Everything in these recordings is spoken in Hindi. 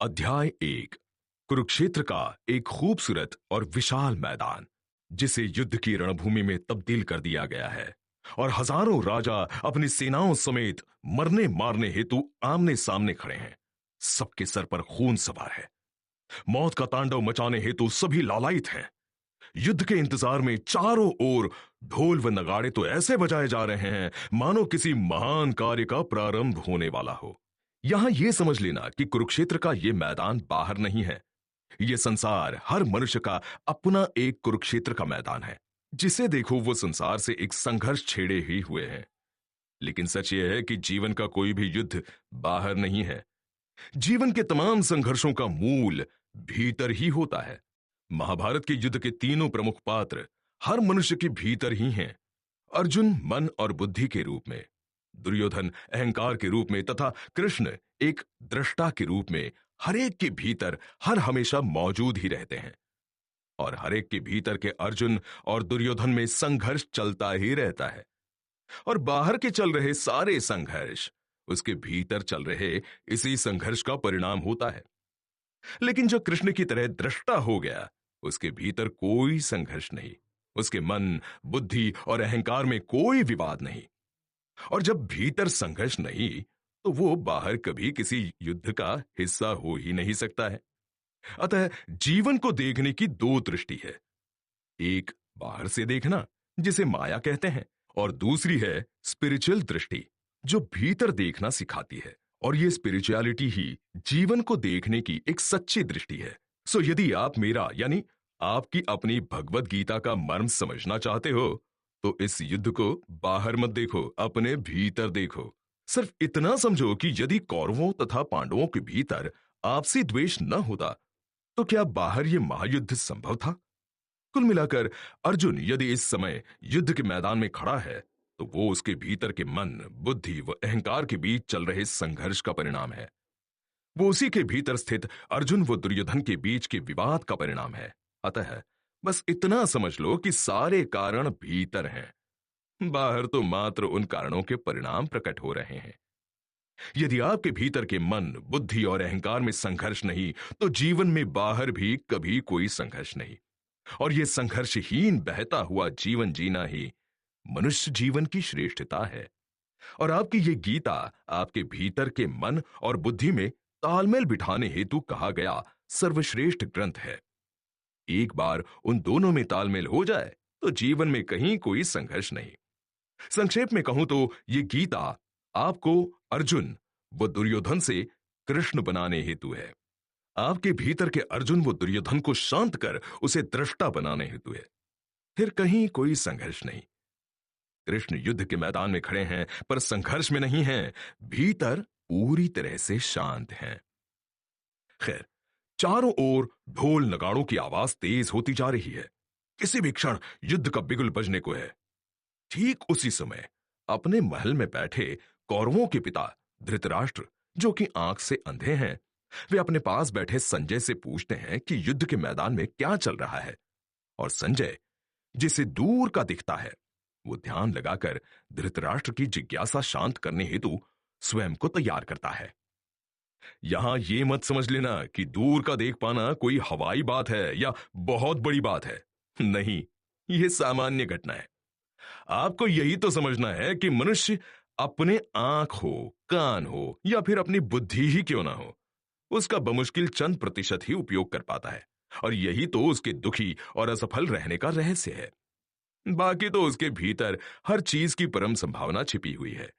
अध्याय 1। कुरुक्षेत्र का एक खूबसूरत और विशाल मैदान जिसे युद्ध की रणभूमि में तब्दील कर दिया गया है और हजारों राजा अपनी सेनाओं समेत मरने मारने हेतु आमने सामने खड़े हैं। सबके सर पर खून सवार है। मौत का तांडव मचाने हेतु सभी लालायित हैं। युद्ध के इंतजार में चारों ओर ढोल व नगाड़े तो ऐसे बजाए जा रहे हैं मानो किसी महान कार्य का प्रारंभ होने वाला हो। यहां यह समझ लेना कि कुरुक्षेत्र का यह मैदान बाहर नहीं है। यह संसार हर मनुष्य का अपना एक कुरुक्षेत्र का मैदान है। जिसे देखो वो संसार से एक संघर्ष छेड़े ही हुए हैं। लेकिन सच यह है कि जीवन का कोई भी युद्ध बाहर नहीं है। जीवन के तमाम संघर्षों का मूल भीतर ही होता है। महाभारत के युद्ध के तीनों प्रमुख पात्र हर मनुष्य के भीतर ही हैं। अर्जुन मन और बुद्धि के रूप में, दुर्योधन अहंकार के रूप में तथा कृष्ण एक दृष्टा के रूप में हर एक के भीतर हर हमेशा मौजूद ही रहते हैं। और हर एक के भीतर के अर्जुन और दुर्योधन में संघर्ष चलता ही रहता है। और बाहर के चल रहे सारे संघर्ष उसके भीतर चल रहे इसी संघर्ष का परिणाम होता है। लेकिन जो कृष्ण की तरह दृष्टा हो गया उसके भीतर कोई संघर्ष नहीं। उसके मन, बुद्धि और अहंकार में कोई विवाद नहीं। और जब भीतर संघर्ष नहीं तो वो बाहर कभी किसी युद्ध का हिस्सा हो ही नहीं सकता है। अतः जीवन को देखने की दो दृष्टि है। एक बाहर से देखना जिसे माया कहते हैं, और दूसरी है स्पिरिचुअल दृष्टि जो भीतर देखना सिखाती है। और ये स्पिरिचुअलिटी ही जीवन को देखने की एक सच्ची दृष्टि है। सो यदि आप मेरा यानी आपकी अपनी भगवत गीता का मर्म समझना चाहते हो तो इस युद्ध को बाहर मत देखो, अपने भीतर देखो। सिर्फ इतना समझो कि यदि कौरवों तथा पांडवों के भीतर आपसी द्वेष न होता तो क्या बाहर यह महायुद्ध संभव था? कुल मिलाकर अर्जुन यदि इस समय युद्ध के मैदान में खड़ा है तो वो उसके भीतर के मन, बुद्धि व अहंकार के बीच चल रहे संघर्ष का परिणाम है। वो उसी के भीतर स्थित अर्जुन व दुर्योधन के बीच के विवाद का परिणाम है। अतः बस इतना समझ लो कि सारे कारण भीतर हैं। बाहर तो मात्र उन कारणों के परिणाम प्रकट हो रहे हैं। यदि आपके भीतर के मन, बुद्धि और अहंकार में संघर्ष नहीं तो जीवन में बाहर भी कभी कोई संघर्ष नहीं। और यह संघर्षहीन बहता हुआ जीवन जीना ही मनुष्य जीवन की श्रेष्ठता है। और आपकी यह गीता आपके भीतर के मन और बुद्धि में तालमेल बिठाने हेतु कहा गया सर्वश्रेष्ठ ग्रंथ है। एक बार उन दोनों में तालमेल हो जाए तो जीवन में कहीं कोई संघर्ष नहीं। संक्षेप में कहूं तो यह गीता आपको अर्जुन व दुर्योधन से कृष्ण बनाने हेतु है। आपके भीतर के अर्जुन व दुर्योधन को शांत कर उसे दृष्टा बनाने हेतु है। फिर कहीं कोई संघर्ष नहीं। कृष्ण युद्ध के मैदान में खड़े हैं पर संघर्ष में नहीं हैं, भीतर पूरी तरह से शांत हैं। खैर, चारों ओर ढोल नगाड़ों की आवाज तेज होती जा रही है। किसी भी क्षण युद्ध का बिगुल बजने को है। ठीक उसी समय अपने महल में बैठे कौरवों के पिता धृतराष्ट्र, जो कि आंख से अंधे हैं, वे अपने पास बैठे संजय से पूछते हैं कि युद्ध के मैदान में क्या चल रहा है। और संजय, जिसे दूर का दिखता है, वो ध्यान लगाकर धृतराष्ट्र की जिज्ञासा शांत करने हेतु स्वयं को तैयार करता है। यहां यह मत समझ लेना कि दूर का देख पाना कोई हवाई बात है या बहुत बड़ी बात है। नहीं, यह सामान्य घटना है। आपको यही तो समझना है कि मनुष्य अपने आंख हो, कान हो या फिर अपनी बुद्धि ही क्यों ना हो, उसका बमुश्किल चंद प्रतिशत ही उपयोग कर पाता है। और यही तो उसके दुखी और असफल रहने का रहस्य है। बाकी तो उसके भीतर हर चीज की परम संभावना छिपी हुई है।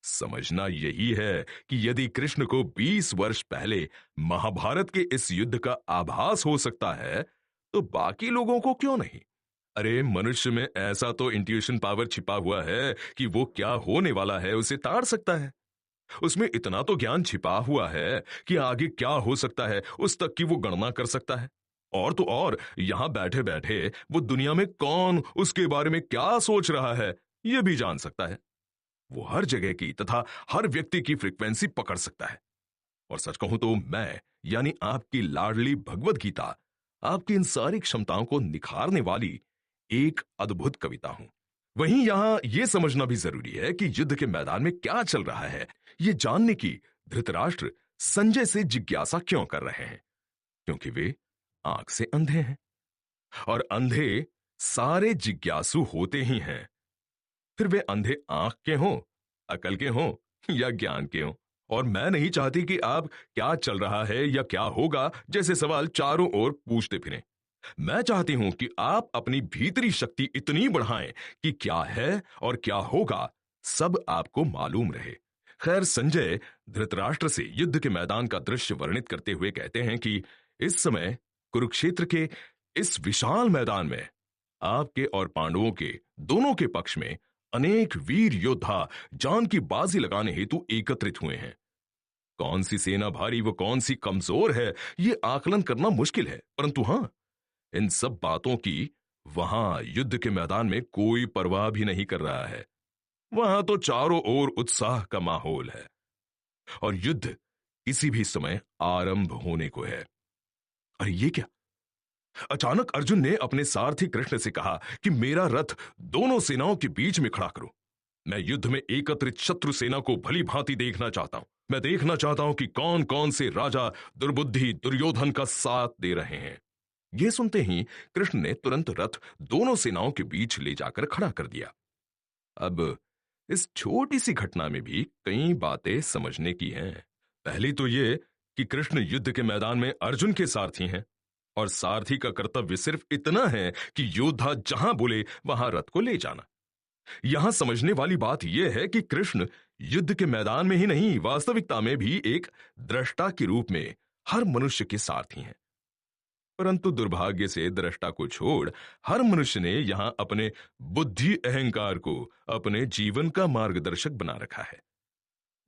समझना यही है कि यदि कृष्ण को 20 वर्ष पहले महाभारत के इस युद्ध का आभास हो सकता है तो बाकी लोगों को क्यों नहीं? अरे, मनुष्य में ऐसा तो इंट्यूशन पावर छिपा हुआ है कि वो क्या होने वाला है उसे ताड़ सकता है। उसमें इतना तो ज्ञान छिपा हुआ है कि आगे क्या हो सकता है उस तक की वो गणना कर सकता है। और तो और यहां बैठे बैठे वो दुनिया में कौन उसके बारे में क्या सोच रहा है यह भी जान सकता है। वो हर जगह की तथा हर व्यक्ति की फ्रीक्वेंसी पकड़ सकता है। और सच कहूं तो मैं यानी आपकी लाडली भगवत गीता आपकी इन सारी क्षमताओं को निखारने वाली एक अद्भुत कविता हूं। वहीं यहां यह समझना भी जरूरी है कि युद्ध के मैदान में क्या चल रहा है यह जानने की धृतराष्ट्र संजय से जिज्ञासा क्यों कर रहे हैं? क्योंकि वे आंख से अंधे हैं, और अंधे सारे जिज्ञासु होते ही हैं। फिर वे अंधे आंख के हों, अकल के हों या ज्ञान के हों। और मैं नहीं चाहती कि आप क्या चल रहा है या क्या होगा जैसे सवाल चारों ओर पूछते फिरें। मैं चाहती हूं कि आप अपनी भीतरी शक्ति इतनी बढ़ाएं कि क्या है और क्या होगा सब आपको मालूम रहे। खैर, संजय धृतराष्ट्र से युद्ध के मैदान का दृश्य वर्णित करते हुए कहते हैं कि इस समय कुरुक्षेत्र के इस विशाल मैदान में आपके और पांडवों के दोनों के पक्ष में अनेक वीर योद्धा जान की बाजी लगाने हेतु एकत्रित हुए हैं। कौन सी सेना भारी व कौन सी कमजोर है, यह आकलन करना मुश्किल है, परंतु हां, इन सब बातों की वहां युद्ध के मैदान में कोई परवाह भी नहीं कर रहा है। वहां तो चारों ओर उत्साह का माहौल है और युद्ध किसी भी समय आरंभ होने को है। अरे ये क्या! अचानक अर्जुन ने अपने सारथी कृष्ण से कहा कि मेरा रथ दोनों सेनाओं के बीच में खड़ा करो। मैं युद्ध में एकत्रित शत्रु सेना को भली भांति देखना चाहता हूं। मैं देखना चाहता हूं कि कौन कौन से राजा दुर्बुद्धि दुर्योधन का साथ दे रहे हैं। यह सुनते ही कृष्ण ने तुरंत रथ दोनों सेनाओं के बीच ले जाकर खड़ा कर दिया। अब इस छोटी सी घटना में भी कई बातें समझने की हैं। पहली तो यह कि कृष्ण युद्ध के मैदान में अर्जुन के सारथी हैं और सारथी का कर्तव्य सिर्फ इतना है कि योद्धा जहां बोले वहां रथ को ले जाना। यहां समझने वाली बात यह है कि कृष्ण युद्ध के मैदान में ही नहीं, वास्तविकता में भी एक दृष्टा के रूप में हर मनुष्य के सारथी हैं। परंतु दुर्भाग्य से दृष्टा को छोड़ हर मनुष्य ने यहां अपने बुद्धि अहंकार को अपने जीवन का मार्गदर्शक बना रखा है।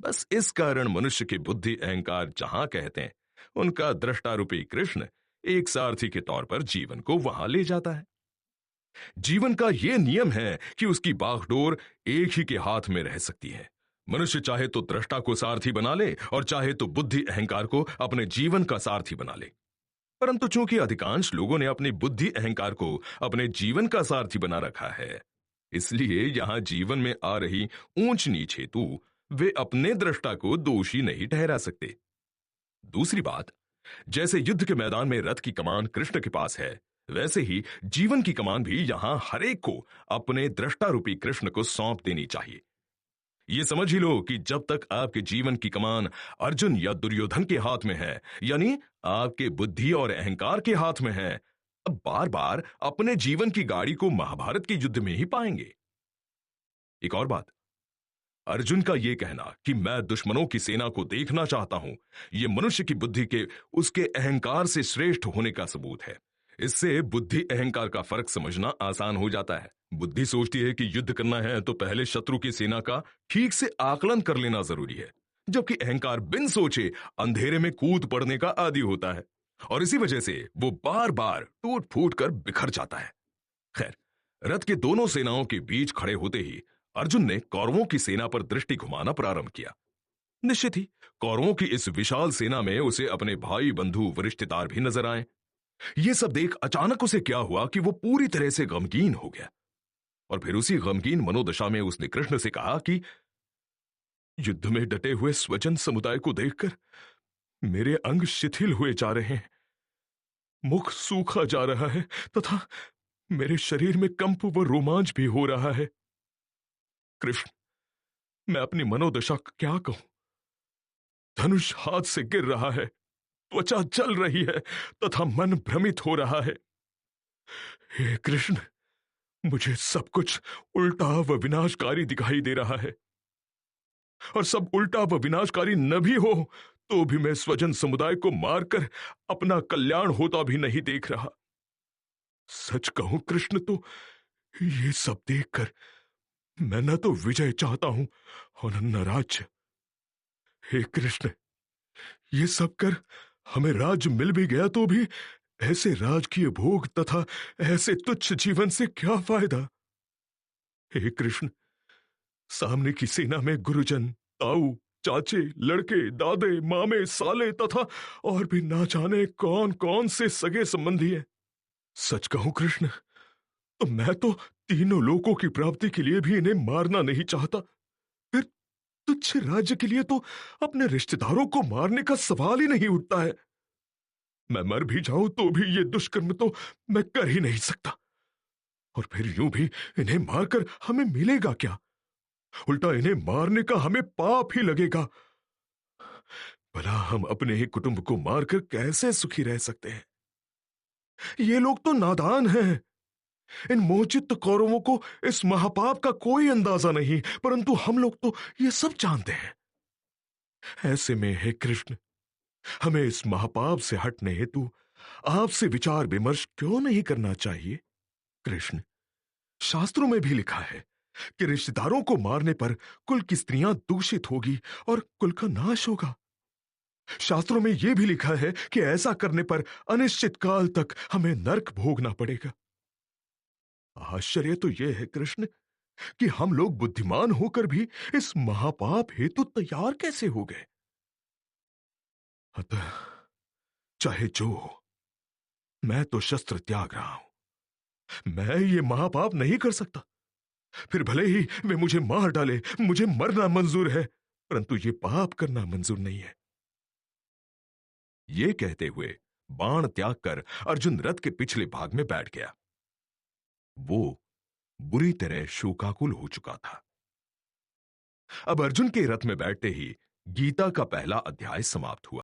बस इस कारण मनुष्य के बुद्धि अहंकार जहां कहते हैं, उनका दृष्टा रूपी कृष्ण एक सारथी के तौर पर जीवन को वहां ले जाता है। जीवन का यह नियम है कि उसकी बागडोर एक ही के हाथ में रह सकती है। मनुष्य चाहे तो दृष्टा को सारथी बना ले और चाहे तो बुद्धि अहंकार को अपने जीवन का सारथी बना ले। परंतु चूंकि अधिकांश लोगों ने अपनी बुद्धि अहंकार को अपने जीवन का सारथी बना रखा है, इसलिए यहां जीवन में आ रही ऊंच नीच हेतु वे अपने दृष्टा को दोषी नहीं ठहरा सकते। दूसरी बात, जैसे युद्ध के मैदान में रथ की कमान कृष्ण के पास है, वैसे ही जीवन की कमान भी यहां हरेक को अपने दृष्टा रूपी कृष्ण को सौंप देनी चाहिए। यह समझ ही लो कि जब तक आपके जीवन की कमान अर्जुन या दुर्योधन के हाथ में है, यानी आपके बुद्धि और अहंकार के हाथ में है, अब बार बार अपने जीवन की गाड़ी को महाभारत के युद्ध में ही पाएंगे। एक और बात, अर्जुन का यह कहना कि मैं दुश्मनों की सेना को देखना चाहता हूं, यह मनुष्य की बुद्धि के उसके अहंकार से श्रेष्ठ होने का सबूत है। इससे बुद्धि अहंकार का फर्क समझना आसान हो जाता है। बुद्धि सोचती है कि युद्ध करना है तो पहले शत्रु की सेना का ठीक से आकलन कर लेना जरूरी है, जबकि अहंकार बिन सोचे अंधेरे में कूद पड़ने का आदी होता है और इसी वजह से वो बार बार टूट फूट कर बिखर जाता है। खैर, रथ के दोनों सेनाओं के बीच खड़े होते ही अर्जुन ने कौरवों की सेना पर दृष्टि घुमाना प्रारंभ किया। निश्चित ही कौरवों की इस विशाल सेना में उसे अपने भाई बंधु वरिष्ठदार भी नजर आए। यह सब देख अचानक उसे क्या हुआ कि वो पूरी तरह से गमगीन हो गया और फिर उसी गमगीन मनोदशा में उसने कृष्ण से कहा कि युद्ध में डटे हुए स्वजन समुदाय को देखकर मेरे अंग शिथिल हुए जा रहे हैं, मुख सूखा जा रहा है तथा मेरे शरीर में कंप व रोमांच भी हो रहा है। कृष्ण, मैं अपनी मनोदशा क्या कहूं? धनुष हाथ से गिर रहा है, त्वचा जल रही है तथा मन भ्रमित हो रहा है। हे कृष्ण, मुझे सब कुछ उल्टा व विनाशकारी दिखाई दे रहा है और सब उल्टा व विनाशकारी न भी हो तो भी मैं स्वजन समुदाय को मारकर अपना कल्याण होता भी नहीं देख रहा। सच कहूं कृष्ण, तो ये सब देखकर मैं न तो विजय चाहता हूं और न राज्य। हे कृष्ण, ये सब कर हमें राज्य मिल भी गया तो भी ऐसे राजकीय भोग तथा ऐसे तुच्छ जीवन से क्या फायदा। हे कृष्ण, सामने की सेना में गुरुजन, ताऊ, चाचे, लड़के, दादे, मामे, साले तथा और भी ना जाने कौन कौन से सगे संबंधी हैं। सच कहूं कृष्ण, तो मैं तो तीनों लोकों की प्राप्ति के लिए भी इन्हें मारना नहीं चाहता। फिर तुच्छ राज्य के लिए तो अपने रिश्तेदारों को मारने का सवाल ही नहीं उठता है। मैं मर भी जाऊं तो भी ये दुष्कर्म तो मैं कर ही नहीं सकता। और फिर यूं भी इन्हें मारकर हमें मिलेगा क्या? उल्टा इन्हें मारने का हमें पाप ही लगेगा। भला हम अपने ही कुटुंब को मारकर कैसे सुखी रह सकते हैं? ये लोग तो नादान हैं। इन मोहचित्त कौरवों को इस महापाप का कोई अंदाजा नहीं, परंतु हम लोग तो ये सब जानते हैं। ऐसे में हे कृष्ण, हमें इस महापाप से हटने हेतु आपसे विचार विमर्श क्यों नहीं करना चाहिए? कृष्ण, शास्त्रों में भी लिखा है कि रिश्तेदारों को मारने पर कुल की स्त्रियां दूषित होगी और कुल का नाश होगा। शास्त्रों में यह भी लिखा है कि ऐसा करने पर अनिश्चित काल तक हमें नरक भोगना पड़ेगा। आश्चर्य तो यह है कृष्ण कि हम लोग बुद्धिमान होकर भी इस महापाप हेतु तैयार कैसे हो गए। अतः चाहे जो हो, मैं तो शस्त्र त्याग रहा हूं। मैं ये महापाप नहीं कर सकता। फिर भले ही वे मुझे मार डाले, मुझे मरना मंजूर है, परंतु ये पाप करना मंजूर नहीं है। ये कहते हुए बाण त्याग कर अर्जुन रथ के पिछले भाग में बैठ गया। वो बुरी तरह शोकाकुल हो चुका था। अब अर्जुन के रथ में बैठते ही गीता का पहला अध्याय समाप्त हुआ।